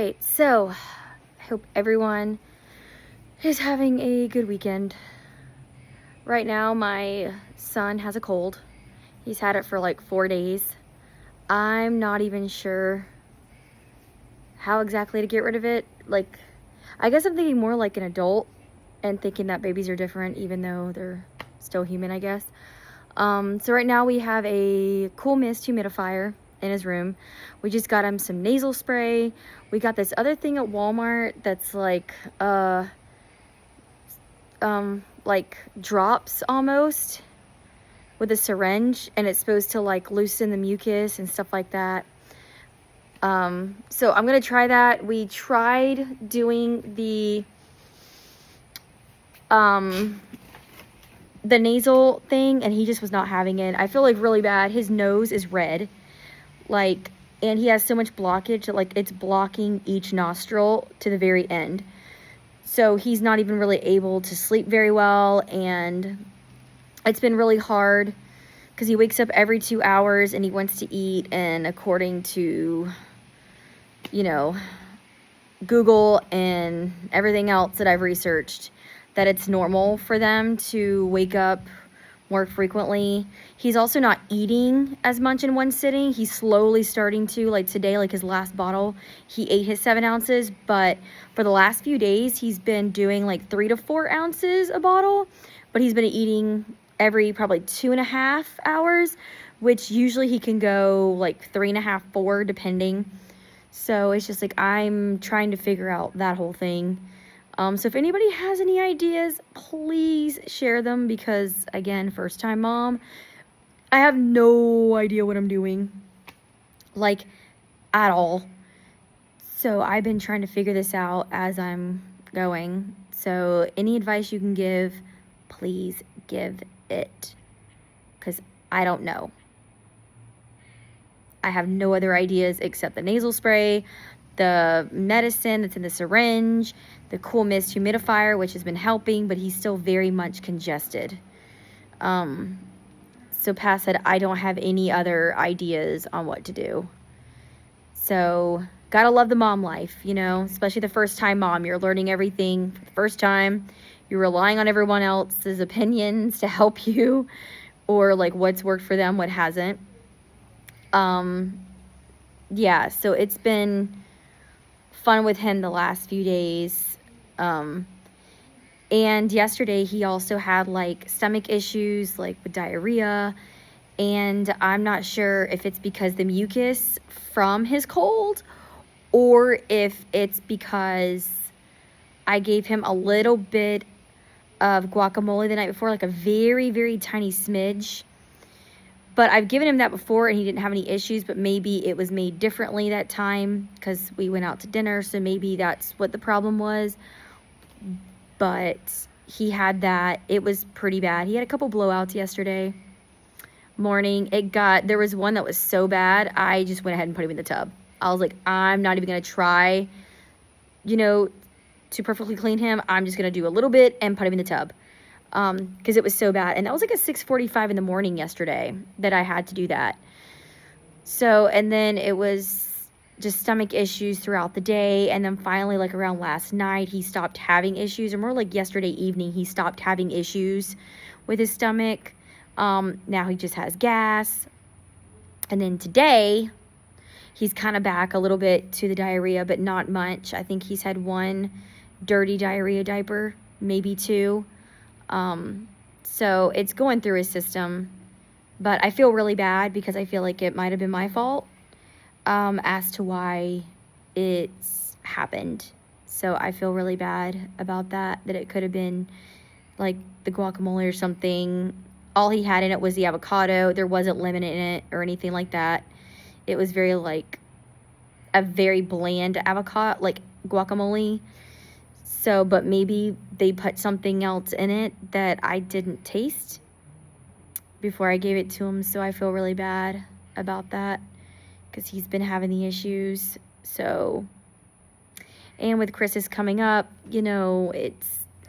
Alright, so I hope everyone is having a good weekend. Right now, my son has a cold. He's had it for like 4 days. I'm not even sure how exactly to get rid of it. Like, I guess I'm thinking more like an adult and thinking that babies are different even though they're still human, I guess. So right now we have a cool mist humidifier in his room. We just got him some nasal spray. We got this other thing at Walmart that's like drops almost with a syringe, and it's supposed to like loosen the mucus and stuff like that. So I'm gonna try that. We tried doing the nasal thing and he just was not having it. I feel like really bad. His nose is red, like, and he has so much blockage that like it's blocking each nostril to the very end. So he's not even really able to sleep very well, and it's been really hard because he wakes up every 2 hours and he wants to eat, and according to, you know, Google and everything else that I've researched, that it's normal for them to wake up more frequently. He's also not eating as much in one sitting. He's slowly starting to, like today, like his last bottle, he ate his 7 ounces, but for the last few days, he's been doing like 3 to 4 ounces a bottle, but he's been eating every probably 2.5 hours, which usually he can go like 3.5, 4, depending. So it's just like, I'm trying to figure out that whole thing. So if anybody has any ideas, please share them, because again, first time mom, I have no idea what I'm doing, like, at all. So I've been trying to figure this out as I'm going. So any advice you can give, please give it, because I don't know. I have no other ideas except the nasal spray, the medicine that's in the syringe, the cool mist humidifier, which has been helping, but he's still very much congested. So Pat said, I don't have any other ideas on what to do. So gotta love the mom life, you know, especially the first time mom. You're learning everything for the first time. You're relying on everyone else's opinions to help you, or like what's worked for them, what hasn't. Yeah, so it's been fun with him the last few days. And yesterday he also had like stomach issues, like with diarrhea, and I'm not sure if it's because the mucus from his cold or if it's because I gave him a little bit of guacamole the night before, like a very, very tiny smidge. But I've given him that before and he didn't have any issues, but maybe it was made differently that time because we went out to dinner, so maybe that's what the problem was. But he had that. It was pretty bad. He had a couple blowouts yesterday morning. There was one that was so bad, I just went ahead and put him in the tub. I was like, I'm not even going to try, you know, to perfectly clean him. I'm just going to do a little bit and put him in the tub. Because it was so bad. And that was like a 6:45 in the morning yesterday that I had to do that. So, and then it was just stomach issues throughout the day. And then finally, like around last night, he stopped having issues. Or more like yesterday evening, he stopped having issues with his stomach. Now he just has gas. And then today, he's kind of back a little bit to the diarrhea, but not much. I think he's had 1 dirty diarrhea diaper, maybe 2. So it's going through his system, but I feel really bad because I feel like it might have been my fault, as to why it's happened. So I feel really bad about that it could have been like the guacamole or something. All he had in it was the avocado. There wasn't lemon in it or anything like that. It was very like a very bland avocado, like guacamole. So, but maybe they put something else in it that I didn't taste before I gave it to him. So I feel really bad about that because he's been having the issues. So, and with Chris's coming up, you know,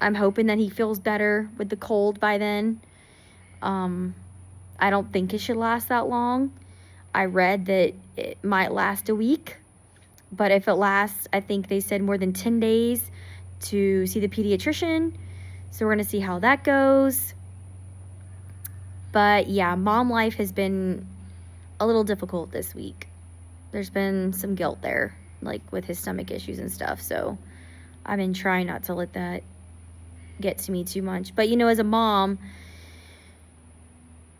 I'm hoping that he feels better with the cold by then. I don't think it should last that long. I read that it might last a week, But if it lasts, I think they said more than 10 days to see the pediatrician. So we're going to see how that goes. But yeah, mom life has been a little difficult this week. There's been some guilt there, like with his stomach issues and stuff. So I've been trying not to let that get to me too much. But as a mom,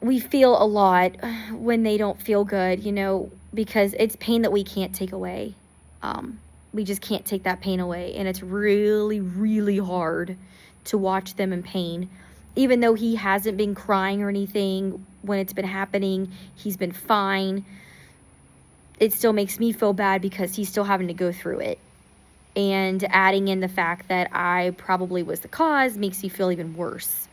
we feel a lot when they don't feel good, because it's pain that we can't take away. We just can't take that pain away. And it's really, really hard to watch them in pain. Even though he hasn't been crying or anything when it's been happening, he's been fine. It still makes me feel bad because he's still having to go through it. And adding in the fact that I probably was the cause makes me feel even worse.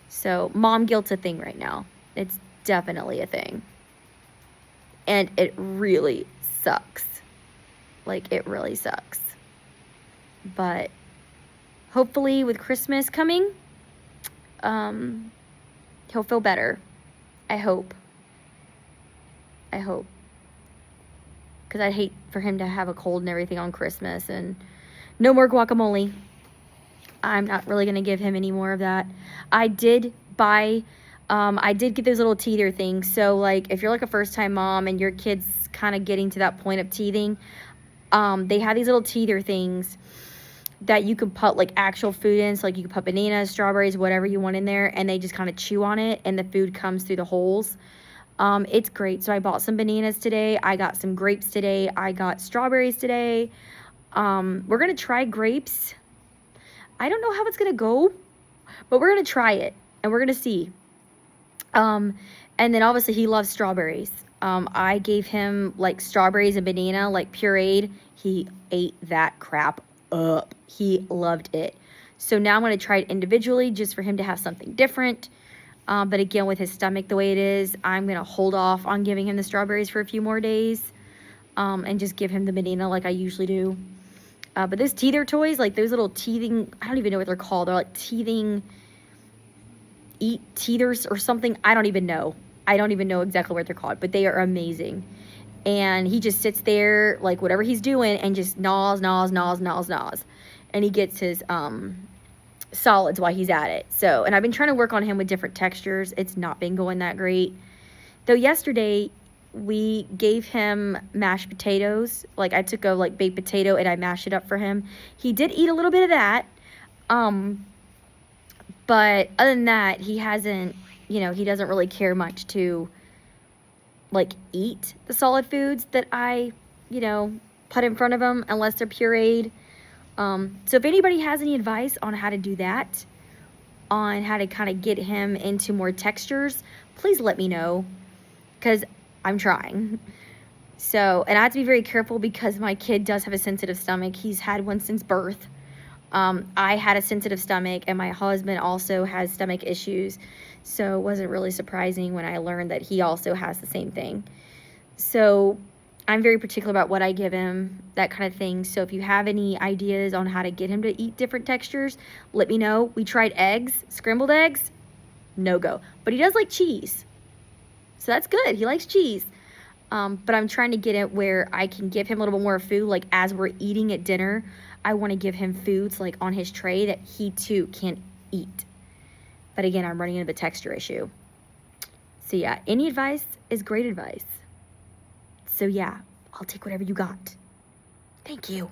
So mom guilt's a thing right now. It's definitely a thing. And it really sucks. Like, it really sucks. But hopefully with Christmas coming, he'll feel better. I hope. Because I'd hate for him to have a cold and everything on Christmas. And no more guacamole. I'm not really going to give him any more of that. I did get those little teether things. So, like, if you're, like, a first-time mom and your kid's kind of getting to that point of teething, they have these little teether things that you can put, like, actual food in. So, like, you can put bananas, strawberries, whatever you want in there, and they just kind of chew on it, and the food comes through the holes. It's great. So I bought some bananas today. I got some grapes today. I got strawberries today. We're going to try grapes. I don't know how it's going to go, but we're going to try it, and we're going to see. And then obviously he loves strawberries. I gave him, like, strawberries and banana, like, pureed. He ate that crap up. He loved it. So now I'm going to try it individually just for him to have something different. But again, with his stomach the way it is, I'm going to hold off on giving him the strawberries for a few more days. And just give him the banana like I usually do. But those teether toys, like those little teething, I don't even know what they're called. They're like teethers or something. I don't even know. I don't even know exactly what they're called, but they are amazing. And he just sits there, like whatever he's doing, and just gnaws. And he gets his solids while he's at it. So, and I've been trying to work on him with different textures. It's not been going that great. Though yesterday we gave him mashed potatoes. Like, I took a baked potato and I mashed it up for him. He did eat a little bit of that. But other than that, he hasn't, he doesn't really care much to eat the solid foods that I, put in front of him unless they're pureed. So if anybody has any advice on how to do that, on how to kind of get him into more textures, please let me know, because I'm trying. So, and I have to be very careful because my kid does have a sensitive stomach. He's had one since birth. I had a sensitive stomach, and my husband also has stomach issues. So it wasn't really surprising when I learned that he also has the same thing. So I'm very particular about what I give him, that kind of thing. So if you have any ideas on how to get him to eat different textures, let me know. We tried eggs, scrambled eggs, no go. But he does like cheese. So that's good. He likes cheese. But I'm trying to get it where I can give him a little bit more food. Like, as we're eating at dinner, I want to give him foods like on his tray that he too can eat. But again, I'm running into the texture issue. So yeah, any advice is great advice. So yeah, I'll take whatever you got. Thank you.